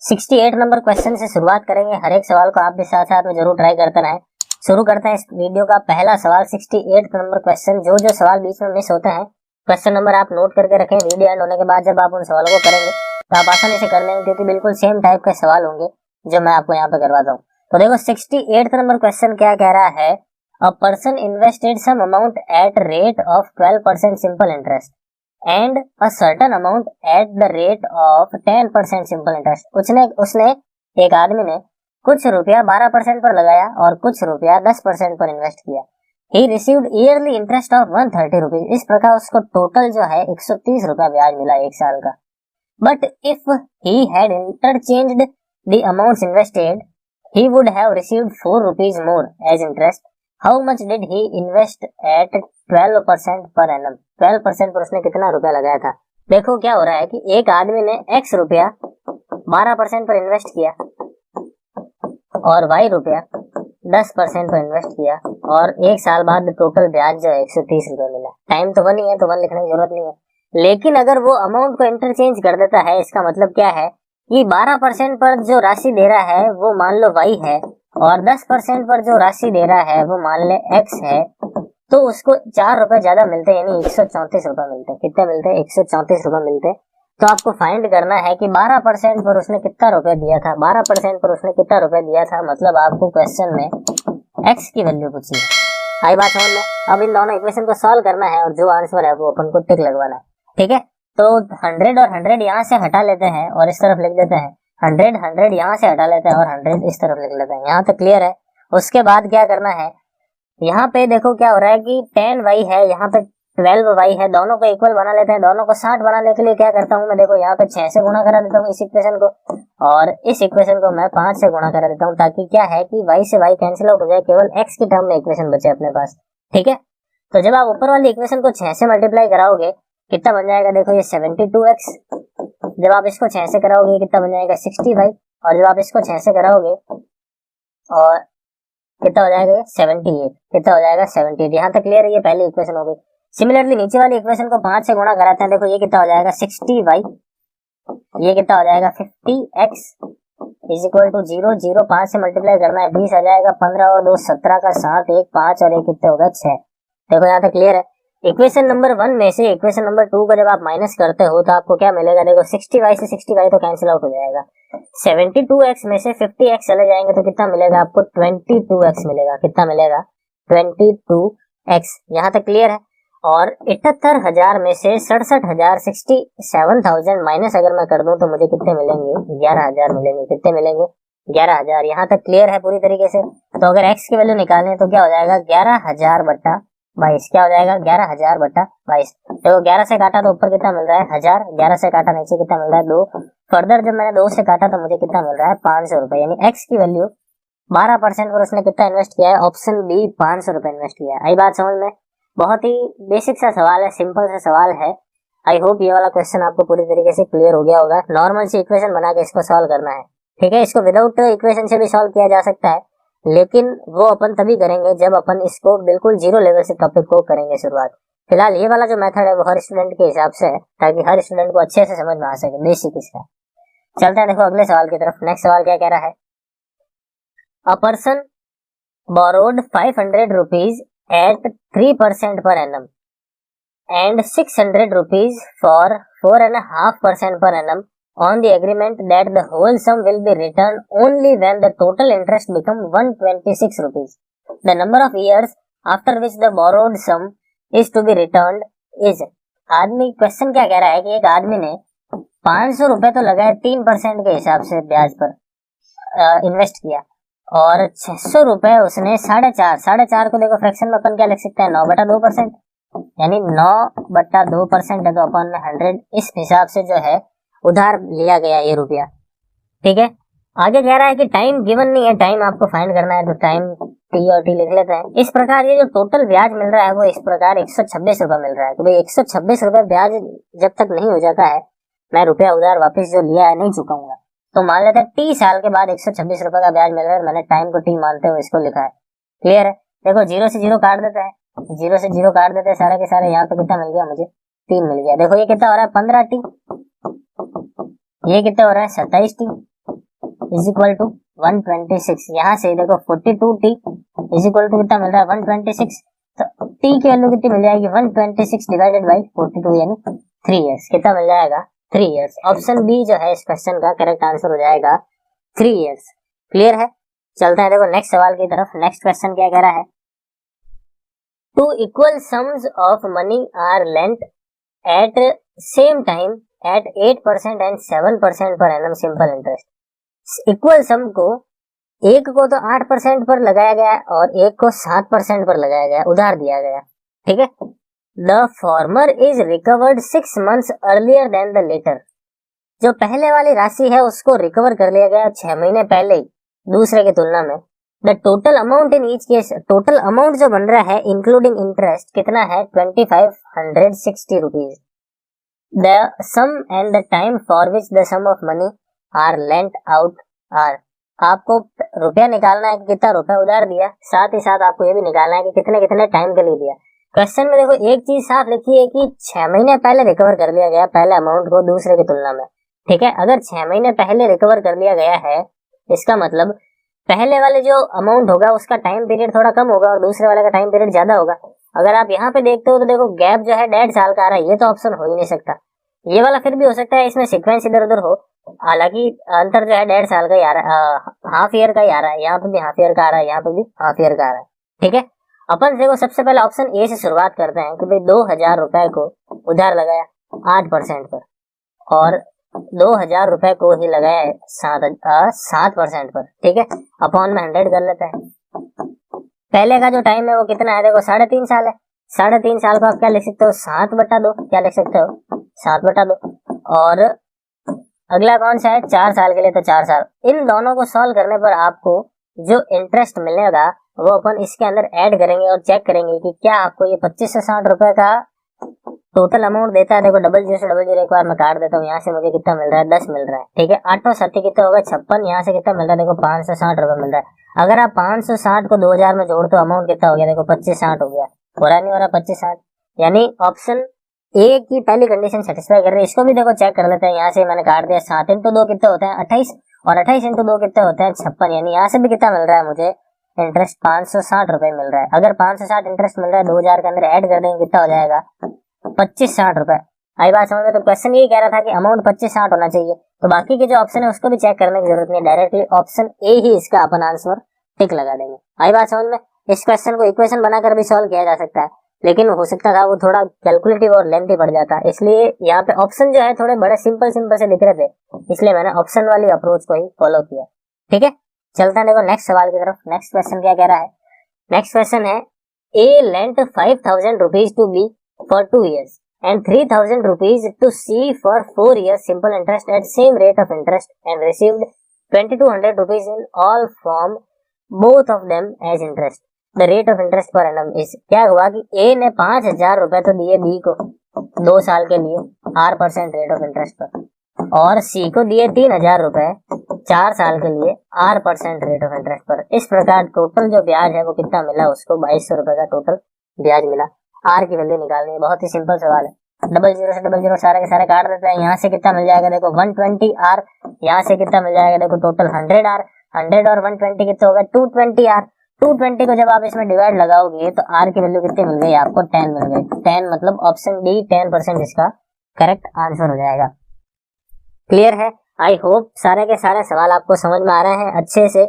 68 number question से शुरुआत करेंगे। हर एक सवाल को आप भी साथ साथ में जरूर ट्राई करते रहें। शुरू करते हैं इस वीडियो का पहला सवाल। 68 नंबर क्वेश्चन। जो सवाल बीच में मिस होते हैं क्वेश्चन नंबर आप नोट करके रखें। वीडियो एंड होने के बाद जब आप उन सवालों को करेंगे तो आप आसानी से कर लेंगे, क्योंकि बिल्कुल सेम टाइप के सवाल होंगे जो मैं आपको यहाँ पे करवाता हूँ। तो देखो 68 नंबर क्वेश्चन क्या कह रहा है। A person invested some amount at rate of 12% simple interest and a certain amount at the rate of 10% simple interest. उसने एक आदमी ने कुछ रुपया 12% पर लगाया और कुछ रुपया 10% पर इन्वेस्ट किया। He received yearly interest of 130 rupees. इस प्रकार उसको टोटल जो है 130 रुपया ब्याज मिला एक साल का। But if he had interchanged the amounts invested he would have received 4 rupees more as interest. How much did he invest at 12% per annum. 12% पर उसने कितना रुपया लगाया था। देखो क्या हो रहा है कि एक आदमी ने x रुपया 12% पर इन्वेस्ट किया और y रुपया 10% पर इन्वेस्ट किया, और एक साल बाद टोटल ब्याज जो है 130 रुपया मिला। टाइम तो 1 ही है तो 1 लिखने की जरूरत नहीं है, लेकिन अगर वो अमाउंट को इंटरचेंज कर देता है, इसका मतलब क्या है कि 12% पर जो राशि दे रहा है वो मान लो y है और 10% पर जो राशि दे रहा है वो मान ले x है, तो उसको 4 रुपए ज्यादा मिलते हैं, यानी 134 रुपए मिलते हैं। कितने मिलते हैं? 134 रुपए मिलते हैं। तो आपको फाइंड करना है कि 12% पर उसने कितना रुपया दिया था। 12% पर उसने कितना रुपया दिया था, मतलब आपको क्वेश्चन में x की वैल्यू पूछी है। आई बात समझ में? अब इन दोनों इक्वेशन को सॉल्व करना है और जो आंसर है वो अपन को टिक लगवाना है। ठीक है, तो 100 और 100 यहाँ से हटा लेते हैं और इस तरफ लिख देते हैं। 100 यहाँ से हटा लेते हैं और 100 इस तरफ लिख लेते हैं। यहाँ तक क्लियर है? उसके बाद क्या करना है, यहाँ पे देखो क्या हो रहा है कि 10y है, यहाँ पे 12y है, दोनों को इक्वल बना लेते हैं। दोनों को 60 बनाने के लिए क्या करता हूँ मैं, देखो यहाँ पे 6 से गुणा करा देता हूँ इस इक्वेशन को, और इस इक्वेशन को मैं 5 से गुणा करा देता हूँ, ताकि क्या है कि y से y कैंसिल आउट हो जाए, केवल x की टर्म में इक्वेशन बचे अपने पास। ठीक है, तो जब आप ऊपर वाली इक्वेशन को 6 से मल्टीप्लाई कराओगे कितना बन जाएगा, देखो ये 72x। जब आप इसको 6 से कराओगे कितना बन जाएगा 60y, और जब आप इसको 6 से कराओगे और कितना हो जाएगा 78। कितना हो जाएगा 78। यहाँ तक क्लियर है? ये पहली इक्वेशन हो गई। सिमिलरली नीचे वाली इक्वेशन को 5 से गुणा कराते हैं। देखो ये कितना हो जाएगा 60y, ये कितना हो जाएगा 50x इज इक्वल टू 0 0 5 से मल्टीप्लाई करना है 20 आ जाएगा, 15 और 2 17 का 7 1 5 और 1 कितने होगा 6। देखो यहाँ तक क्लियर है? इक्वेशन नंबर 1 में से इक्वेशन नंबर 2 को जब आप माइनस करते हो तो आपको क्या मिलेगा, देखो 60y से 60y तो कैंसिल आउट हो जाएगा। 72x में से 50x चले जाएंगे तो कितना मिलेगा आपको 22x मिलेगा। कितना मिलेगा 22x। यहाँ तक क्लियर है? और 78,000 में से 67,000 67,000 माइनस अगर मैं कर दूं तो मुझे कितने मिलेंगे 11,000 मिलेंगे। कितने मिलेंगे 11,000। यहाँ तक क्लियर है पूरी तरीके से? तो अगर x की वैल्यू निकालनी है तो क्या हो जाएगा 11,000 बट्टा 22। क्या हो जाएगा 11,000 बट्टा 22। देखो 11 से काटा तो ऊपर कितना मिल रहा है 1000, 11 से काटा नीचे कितना मिल रहा है 2। फर्दर जब मैंने 2 से काटा तो मुझे कितना मिल रहा है 500 रुपए। यानी x की वैल्यू 12% पर उसने कितना इन्वेस्ट किया है, ऑप्शन बी 500 रुपए इन्वेस्ट किया है। आई बात समझ में? बहुत ही बेसिक सा सवाल है, सिंपल सा सवाल है। आई होप ये वाला क्वेश्चन आपको पूरी तरीके से क्लियर हो गया होगा। नॉर्मल सी इक्वेशन बना के इसको सॉल्व करना है। ठीक है, इसको विदाउट इक्वेशन से भी सॉल्व किया जा सकता है, लेकिन वो अपन तभी करेंगे जब अपन इसको बिल्कुल जीरो लेवल से टॉपिक को करेंगे शुरुआत। फिलहाल ये वाला जो मेथड है वो हर स्टूडेंट के हिसाब से है, ताकि हर स्टूडेंट को अच्छे से समझ में आ सके बेसिक इसका। चलते हैं देखो अगले सवाल की तरफ। नेक्स्ट सवाल क्या कह रहा है। A person borrowed 500 rupees at 3% per annum and 600 rupees for 4.5% per annum on the agreement that the whole sum will be returned only when the total interest become 126 rupees. The number of years after which the borrowed sum is to be returned is. आदमी question क्या कह रहा है कि एक आदमी ने 500 रुपए तो लगाए 3% के हिसाब से ब्याज पर इन्वेस्ट किया, और 600 रुपए उसने 4.5 को देखो फ्रैक्शन में अपन क्या लिख सकते हैं 9/2%, यानी 9/2% है, तो अपन ने 100 इस हिसाब से जो है उधार लिया गया ये रुपया। ठीक है, आगे कह रहा है कि टाइम गिवन नहीं है, टाइम आपको फाइंड करना है, तो टाइम टी और टी लिख लेते हैं। इस प्रकार ये जो टोटल ब्याज मिल रहा है वो इस प्रकार 126 रुपए मिल रहा है। तो भाई 126 रुपए ब्याज जब तक नहीं हो जाता है मैं रुपया उधार वापस जो लिया है नहीं चुकाऊंगा। तो मान लेते हैं 30 साल के बाद 126 रुपए का ब्याज मिल रहा है, मैंने टाइम को टी मानते हुए इसको लिखा है। क्लियर है? देखो 0 से 0 काट देते हैं, 0 से 0 काट देते हैं सारे के सारे। यहाँ पे कितना मिल गया मुझे 3 मिल गया। देखो ये कितना हो रहा है 15 टी, ये कितना हो रहा है 27 टी, इज इक्वल टू 126। यहाँ से देखो 42t इज इक्वल टू कितना मिल रहा है 126, तो t की वैल्यू कितनी मिल जाएगी 126 डिवाइडेड बाई 42 यानी 3 इयर्स। कितना मिल जाएगा 3 इयर्स। ऑप्शन बी जो है इस क्वेश्चन का करेक्ट आंसर हो जाएगा 3 इयर्स। क्लियर है। चलते हैं देखो नेक्स्ट सवाल की तरफ। नेक्स्ट क्वेश्चन क्या कह रहा है, two equal sums of money are lent at same time at 8% and 7% per annum simple interest. Equal sum को एक को तो 8% पर लगाया गया और एक को 7% पर लगाया गया, उधार दिया गया। ठीक है। The former is recovered 6 months earlier than the latter. जो पहले वाली राशि है उसको रिकवर कर लिया गया 6 महीने पहले ही दूसरे की तुलना में। The total amount in each case, total amount जो बन रहा है इंक्लूडिंग इंटरेस्ट कितना है 2560 rupees. The sum and the time for which the sum of money are lent out are. आपको रुपया निकालना है कि कितना रुपया उधार दिया, साथ ही साथ आपको ये भी निकालना है कि कितने कितने टाइम के लिए दिया। क्वेश्चन में देखो एक चीज साफ लिखी है कि 6 महीने पहले रिकवर कर लिया गया पहले अमाउंट को दूसरे की तुलना में। ठीक है। अगर 6 महीने पहले रिकवर कर लिया गया है इसका मतलब पहले वाले जो अमाउंट होगा उसका टाइम पीरियड थोड़ा कम होगा और दूसरे वाले का टाइम पीरियड ज्यादा होगा। अगर आप यहाँ पे देखते हो तो देखो गैप जो है 1.5 साल का आ रहा है, ये तो ऑप्शन हो ही नहीं सकता। ये वाला फिर भी हो सकता है इसमें सीक्वेंस इधर उधर हो, हालांकि अंतर जो है 1.5 साल का ही आ रहा है, हाफ ईयर का ही आ रहा है। यहाँ पे भी हाफ ईयर का आ रहा है, यहाँ पे भी हाफ ईयर का आ रहा है। ठीक है। अपन देखो सबसे पहले ऑप्शन ए से शुरुआत करते हैं कि भाई 2000 रुपए को उधार लगाया 8% पर और 2000 रुपए को ही लगाया 7% पर। ठीक है। अपॉन में 100 कर लेते हैं। पहले का जो टाइम है वो कितना है देखो 3.5 साल है। 3.5 साल को आप क्या लिख सकते हो 7/2, क्या लिख सकते हो 7/2। और अगला कौन सा है 4 साल के लिए, तो 4 साल। इन दोनों को सॉल्व करने पर आपको जो इंटरेस्ट मिलेगा वो अपन इसके अंदर ऐड करेंगे और चेक करेंगे कि क्या आपको ये 2560 रुपए का टोटल अमाउंट देता है। देखो 0000 एक बार मैं काट देता हूँ। यहाँ से मुझे कितना मिल रहा है 10 मिल रहा है। ठीक है। 8 और 7 कितना होगा 56। यहाँ से कितना मिल रहा है देखो 560 रुपए मिल रहा है। अगर आप 560 को 2000 में जोड़ तो अमाउंट कितना हो गया देखो 2560 हो गया। हो रहा नहीं हो रहा 2560, यानी ऑप्शन ए की पहली कंडीशन सेटिस्फाई कर रही है। इसको भी देखो चेक कर लेते हैं। यहाँ से मैंने काट दिया 7 × 2 कितने होते हैं 28 और 28 × 2 कितने होते हैं 56, यानी यहाँ से भी कितना मिल रहा है मुझे इंटरेस्ट 560 रुपए मिल रहा है। अगर 560 इंटरेस्ट मिल रहा है 2000 के अंदर ऐड कर देंगे कितना हो जाएगा 2560 रुपए। आई बात समझ में। तो क्वेश्चन ये कह रहा था कि अमाउंट 2560 होना चाहिए, तो बाकी के जो ऑप्शन है उसको भी चेक करने की जरूरत नहीं, डायरेक्टली ऑप्शन ए ही इसका अपन आंसर टिक लगा देंगे। आई बात समझ में। इस क्वेश्चन को इक्वेशन बनाकर भी सॉल्व किया जा सकता है, लेकिन हो सकता था वो थोड़ा कैलकुलेटिव और लेंथी पड़ जाता, इसलिए यहाँ पे ऑप्शन जो है थोड़े बड़े सिंपल से दिख रहे थे, इसलिए मैंने ऑप्शन वाली अप्रोच को ही फॉलो किया। ठीक है। चलते हैं देखो नेक्स्ट सवाल की तरफ। नेक्स्ट क्वेश्चन क्या कह रहा है। नेक्स्ट क्वेश्चन है a lent 5000 rupees to be for 2 years and 3000 rupees to C for 4 years simple interest at same rate of interest and received 2200 rupees in all form both of them as interest. The rate of interest per annum is। क्या हुआ कि A ने 5000 रुपए तो दिए B को 2 साल के लिए 8% रेट ऑफ इंटरेस्ट पर, और C को दिए 3000 रुपए 4 साल के लिए 8% रेट ऑफ इंटरेस्ट पर। इस प्रकार टोटल जो ब्याज है वो कितना मिला उसको 2200 रुपए का टोटल ब्याज मिला। आर की वैल्यू निकालनी है, बहुत ही सिंपल सवाल है। 00 से 00 सारे के सारे काट देते हैं। यहाँ से कितना मिल जाएगा देखो 120 आर, यहाँ से कितना मिल जाएगा देखो टोटल 100 आर, 100 और 120 कितना होगा 220 आर। 220 को जब आप इसमें डिवाइड लगाओगे तो आर की वैल्यू कितनी मिल गई आपको 10 मिल गई। 10 मतलब ऑप्शन डी 10% इसका करेक्ट आंसर हो जाएगा। क्लियर है। आई होप सारे के सारे सवाल आपको समझ में आ रहे हैं अच्छे से।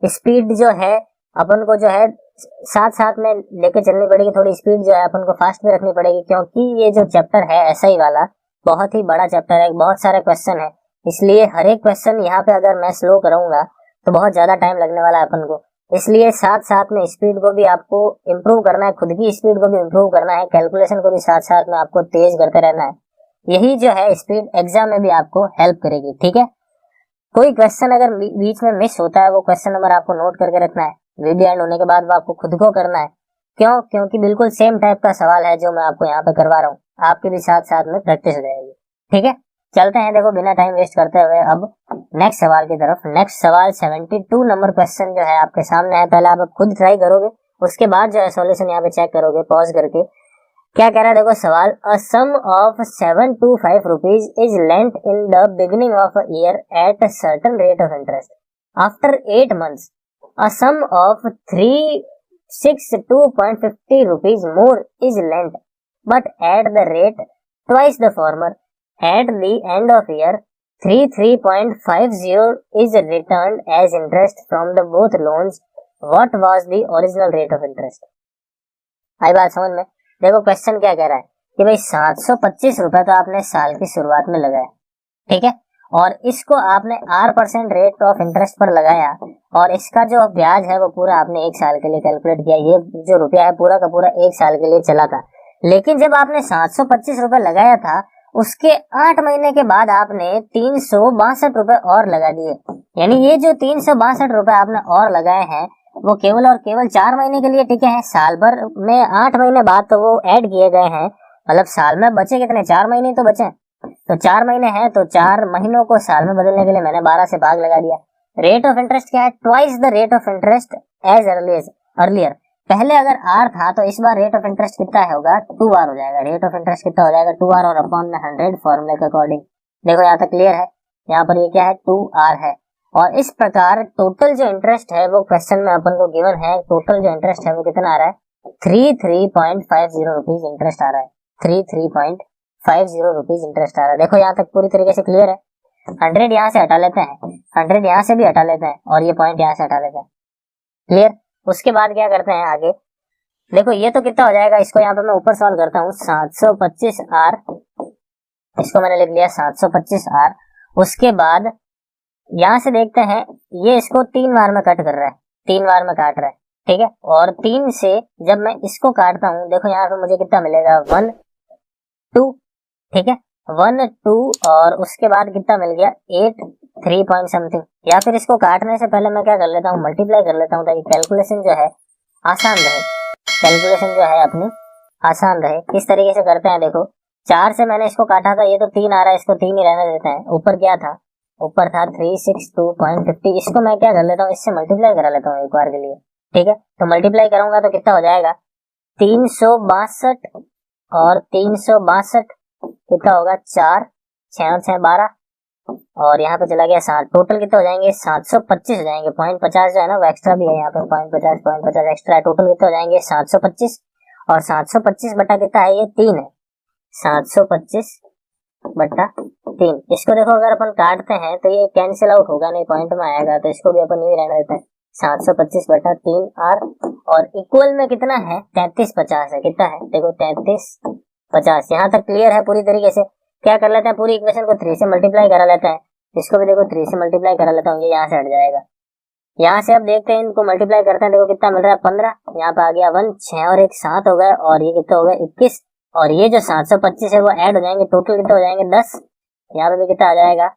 स्पीड जो है अपन को जो है साथ साथ में लेके चलनी पड़ेगी, थोड़ी स्पीड जो है अपन को फास्ट में रखनी पड़ेगी, क्योंकि ये जो चैप्टर है एसआई वाला बहुत ही बड़ा चैप्टर है, बहुत सारे क्वेश्चन है, इसलिए हर एक क्वेश्चन यहाँ पे अगर मैं स्लो कराऊंगा तो बहुत ज्यादा टाइम लगने वाला है अपन को। इसलिए साथ साथ में स्पीड को भी आपको इम्प्रूव करना है, खुद की स्पीड को भी इम्प्रूव करना है, कैलकुलेशन को भी साथ साथ में आपको तेज करते रहना है। यही जो है स्पीड एग्जाम में भी आपको हेल्प करेगी। ठीक है। कोई क्वेश्चन अगर बीच में मिस होता है वो क्वेश्चन नंबर आपको नोट करके रखना है, वीडियो एंड होने के बाद वो आपको खुद को करना है। क्यों? क्योंकि बिल्कुल सेम टाइप का सवाल है जो मैं आपको यहाँ पे करवा रहा हूँ, आपके भी साथ साथ में प्रैक्टिस हो जाएगी। ठीक है। चलते हैं देखो बिना टाइम वेस्ट करते हुए अब नेक्स्ट सवाल की तरफ। नेक्स्ट सवाल 72 नंबर क्वेश्चन जो है आपके सामने है। पहले आप खुद ट्राई करोगे, उसके बाद जो है सॉल्यूशन यहाँ पे चेक करोगे पॉज करके। क्या कह रहा है देखो सवाल, a sum of 725 rupees is lent in the beginning of a year at a certain rate of interest. After 8 months a sum of 362.50 rupees more is lent, but at the rate twice the former. At the end of year 33.50 is returned as interest from the both loans. What was the original rate of interest? आई बात समझ में। देखो question क्या कह रहा है कि भाई 725 रुपए तो आपने साल की शुरुआत में लगाया, ठीक है, और इसको आपने R% रेट ऑफ इंटरेस्ट पर लगाया और इसका जो ब्याज है वो पूरा आपने एक साल के लिए कैलकुलेट किया। ये जो रुपया है पूरा का पूरा एक साल के लिए चला था। लेकिन जब आपने 725 रुपए लगाया था उसके 8 महीने के बाद आपने 362 रुपए और लगा दिए। यानी ये जो 362 रुपए आपने और लगाए हैं वो केवल और केवल 4 महीने के लिए टिके हैं। साल भर में 8 महीने बाद तो वो ऐड किए गए हैं, मतलब साल में बचे कितने, 4 महीने तो बचे। तो 4 महीने हैं तो 4 महीनों को साल में बदलने के लिए मैंने 12 से भाग लगा दिया। रेट ऑफ इंटरेस्ट क्या है, twice the rate of interest as earlier. पहले अगर R था तो इस बार रेट ऑफ इंटरेस्ट कितना होगा, 2R हो जाएगा। रेट ऑफ इंटरेस्ट कितना हो जाएगा, 2R और अपॉन में 100 फॉर्मूले के अकॉर्डिंग। देखो यहाँ तक क्लियर है, यहाँ पर ये क्या है, 2R है। और इस प्रकार टोटल जो इंटरेस्ट है वो क्वेश्चन में अपन को गिवन है। टोटल जो इंटरेस्ट है वो कितना आ रहा है, 33.50 रुपीज इंटरेस्ट आ रहा है। 33.50 रुपीज इंटरेस्ट आ रहा है। देखो यहाँ तक पूरी तरीके से क्लियर है। 100 यहाँ से हटा लेते हैं, 100 यहाँ से भी हटा लेते हैं और ये पॉइंट यहाँ से हटा लेते हैं। क्लियर। उसके बाद क्या करते हैं आगे, देखो ये तो कितना हो जाएगा, इसको यहाँ पे मैं ऊपर सॉल्व करता हूँ। 725R, इसको मैंने लिख लिया 725R। उसके बाद यहाँ से देखते हैं, ये इसको 3 बार में कट कर रहा है, 3 बार में काट रहा है, ठीक है। और 3 से जब मैं इसको काटता हूँ, देखो यहाँ पे मुझे कितना मिलेगा, 1 2, ठीक है, 1 2 और उसके बाद कितना मिल गया, 8 3 पॉइंट समथिंग। या फिर इसको काटने से पहले मैं क्या कर लेता हूँ, मल्टीप्लाई कर लेता हूँ ताकि कैलकुलेशन जो है आसान रहे, कैलकुलेशन जो है अपनी आसान रहे। किस तरीके से करते हैं, देखो 4 से मैंने इसको काटा था, ये तो 3 आ रहा है, इसको 3 ही रहने देते हैं। ऊपर क्या था, ऊपर था 362.50। इसको मैं क्या कर लेता हूँ, इससे मल्टीप्लाई करा लेता हूँ एक बार के लिए, ठीक है। तो मल्टीप्लाई करूंगा तो कितना हो जाएगा, 362 और 362 कितना होगा, 4 6 और 6 12 और यहाँ पे चला गया 7। टोटल कितना हो जाएंगे, 725 हो जाएंगे। 0.50 जो है ना वो एक्स्ट्रा भी है यहाँ पे, 0.50 एक्स्ट्रा है। टोटल कितना हो जाएंगे, 725 और 725 बटा कितना है, ये 3 है, 725 बटा 3। इसको देखो अगर अपन काटते हैं तो ये कैंसिल आउट होगा, नहीं पॉइंट में आएगा, तो इसको भी अपन नहीं रहने देते हैं। 725 बटा 3R और इक्वल में कितना है, 3350 है। कितना है, देखो 3350। यहाँ तक क्लियर है पूरी तरीके से। क्या कर लेते हैं, पूरी इक्वेशन को 3 से मल्टीप्लाई करा लेते हैं। इसको भी देखो 3 से मल्टीप्लाई करा लेता हूँ, ये यहाँ से हट जाएगा। यहाँ से अब देखते हैं, इनको मल्टीप्लाई करते हैं, देखो कितना मिल रहा है, 15। यहाँ पे आ गया 1 6 और 1 7 हो गए और ये कितना हो गया, 21। और ये जो 725 है वो ऐड हो जाएंगे, टोटल कितना हो जाएंगे, 10। यहाँ पे भी कितना आ जाएगा,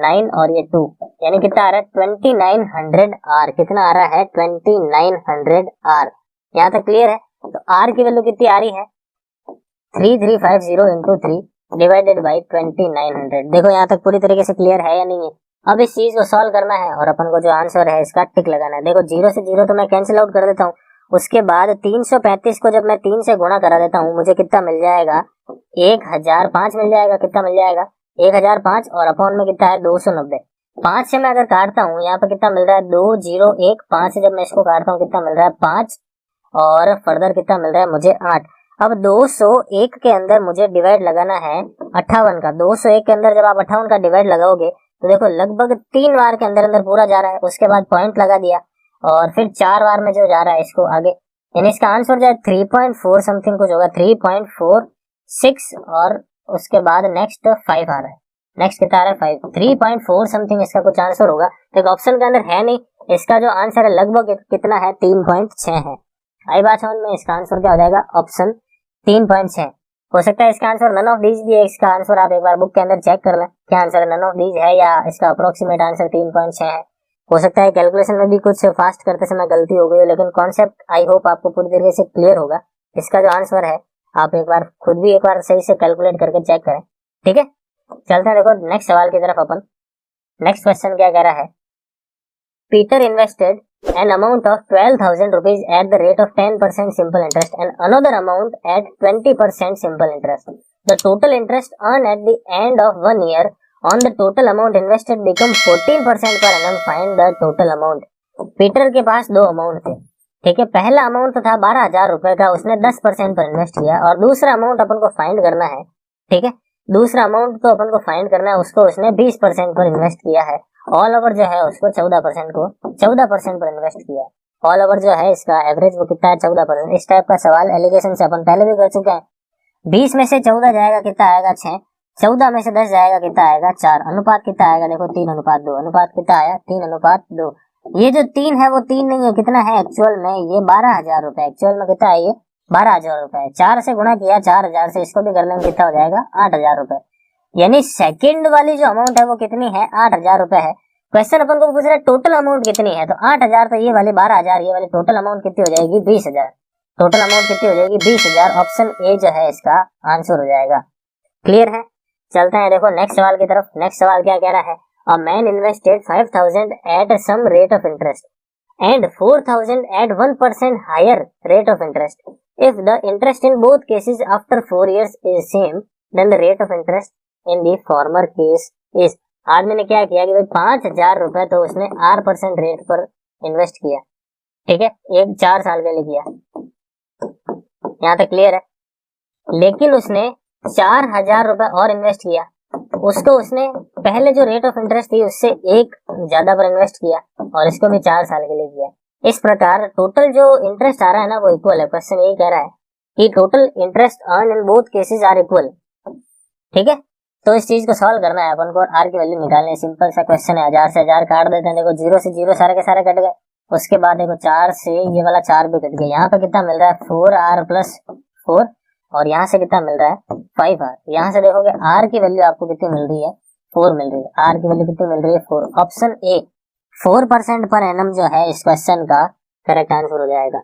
9 और ये 2, यानी कितना आ रहा है, 2900R। कितना आ रहा है, 2900R। यहाँ तक क्लियर है। तो R की वैल्यू कितनी आ रही है, 3350 इंटू 3 डिवाइडेड बाई 2900। देखो यहाँ तक पूरी तरीके से क्लियर है या नहीं है। अब इस चीज को सॉल्व करना है और अपन को जो आंसर है इसका टिक लगाना है। देखो 0 से 0 तो मैं कैंसिल आउट कर देता हूँ। उसके बाद 335 को जब मैं 3 से गुणा करा देता हूँ, मुझे कितना मिल जाएगा, 1005 मिल जाएगा। कितना मिल जाएगा, 1005 और अपॉन में कितना है, 290। 5 से मैं अगर काटता हूँ, यहाँ पे कितना मिल रहा है, 2015। 5 से जब मैं इसको काटता हूँ कितना मिल रहा है, 5 और फर्दर कितना मिल रहा है मुझे, 8। अब 201 के अंदर मुझे डिवाइड लगाना है 58 का। 201 के अंदर जब आप 58 का डिवाइड लगाओगे तो देखो लगभग 3 बार के अंदर अंदर पूरा जा रहा है। उसके बाद पॉइंट लगा दिया और फिर 4 बार में जो जा रहा है इसको आगे, यानी इसका आंसर जो है 3.4 समथिंग कुछ होगा, 3.46 और उसके बाद नेक्स्ट 5 आ रहा है। नेक्स्ट कितना आ रहा है, 5। 3.4 समथिंग इसका कुछ आंसर होगा। तो ऑप्शन के अंदर है नहीं, इसका जो आंसर है लगभग कितना है, 3.6 है। आई बात समझ में। इसका आंसर क्या हो जाएगा, ऑप्शन 3.6 हो सकता है। इसका आंसर नन ऑफ दीज भी है। इसका आंसर आप एक बार बुक के अंदर चेक कर लें, क्या आंसर है, नन ऑफ दीज है या इसका अप्रोक्सीमेट आंसर 3.6 है। हो सकता है कैलकुलेशन में भी कुछ फास्ट करते समय गलती हो गई हो, लेकिन कॉन्सेप्ट आई होप आपको पूरी तरीके से क्लियर होगा। इसका जो आंसर है आप एक बार खुद भी एक बार सही से कैलकुलेट करके चेक करें, ठीक है। चलते हैं देखो नेक्स्ट सवाल की तरफ अपन। नेक्स्ट क्वेश्चन क्या कह रहा है, Peter invested an amount of 12,000 rupees at the rate of 10% simple interest and another amount at 20% simple interest. The total interest earned at the end of 1 year on the total amount invested become 14% per annum, find the total amount. Peter के पास दो amount थे, ठीक है। पहला amount तो था 12,000 रुपए का, उसने 10% पर इन्वेस्ट किया, और दूसरा अमाउंट अपन को फाइंड करना है, ठीक है। दूसरा अमाउंट तो अपन को फाइंड करना है, उसको उसने 20% पर इन्वेस्ट किया है। ऑल ओवर जो है उसको 14% पर इन्वेस्ट किया है। ऑल ओवर जो है इसका एवरेज वो कितना है, 14%। इस टाइप का सवाल एलिगेशन से अपन पहले भी कर चुके हैं। 20 में से 14 जाएगा कितना आएगा, 6। 14 में से 10 जाएगा कितना आएगा, 4। अनुपात कितना आएगा, देखो 3:2। अनुपात कितना आया, 3:2। ये जो 3 है वो 3 नहीं है, कितना है एक्चुअल में, ये 12,000 रुपए। एक्चुअल में कितना है, ये 12,000 रुपए। 4 से गुणा किया 4,000 से, इसको भी करने में कितना हो जाएगा, 8,000 रुपए। यानी सेकंड वाली जो अमाउंट है वो कितनी है, 8,000 रुपए है। क्वेश्चन अपन को पूछ रहा है टोटल अमाउंट कितनी है, तो 8,000 तो ये वाली 12,000, ये वाली टोटल अमाउंट कितनी हो जाएगी, 20,000। टोटल अमाउंट कितनी हो जाएगी, 20,000। ऑप्शन ए जो है इसका आंसर हो जाएगा। क्लियर है, चलते हैं देखो नेक्स्ट सवाल की तरफ। नेक्स्ट सवाल क्या कह रहा है, a man invested 5,000 at some rate of interest and 4,000 at 1% higher rate of interest. If the interest in both cases after 4 years is same, then the rate of interest in the former case is. आदमी ने क्या किया कि भाई 5,000 रुपए तो उसने 8% rate पर इन्वेस्ट किया, ठीक है, 4 साल के लिए किया। यहाँ तक क्लियर है। लेकिन उसने 4,000 रुपए और इन्वेस्ट किया, उसको उसने पहले जो रेट ऑफ इंटरेस्ट थी उससे 1 ज्यादा पर इन्वेस्ट किया, और इसको भी 4 साल के लिए किया। इस प्रकार टोटल जो इंटरेस्ट आ रहा है ना वो इक्वल है। क्वेश्चन यही कह रहा है कि total interest earn in both cases are equal, ठीक है। तो इस चीज को सॉल्व करना है अपन को, आर की वैल्यू निकालनी है। सिंपल सा क्वेश्चन है, 1000 से 1000 काट देते हैं, देखो 0 से 0 सारे के सारे कट गए। उसके बाद देखो 4 से ये वाला 4 भी कट गया। यहाँ पे कितना मिल रहा है, 4r प्लस 4, और यहाँ से कितना मिल रहा है, 5r। यहाँ से देखोगे r की वैल्यू आपको कितनी मिल रही है, 4 मिल रही है। r की वैल्यू कितनी मिल रही है, 4। ऑप्शन ए 4% पर एनम जो है इस क्वेश्चन का करेक्ट आंसर हो जाएगा।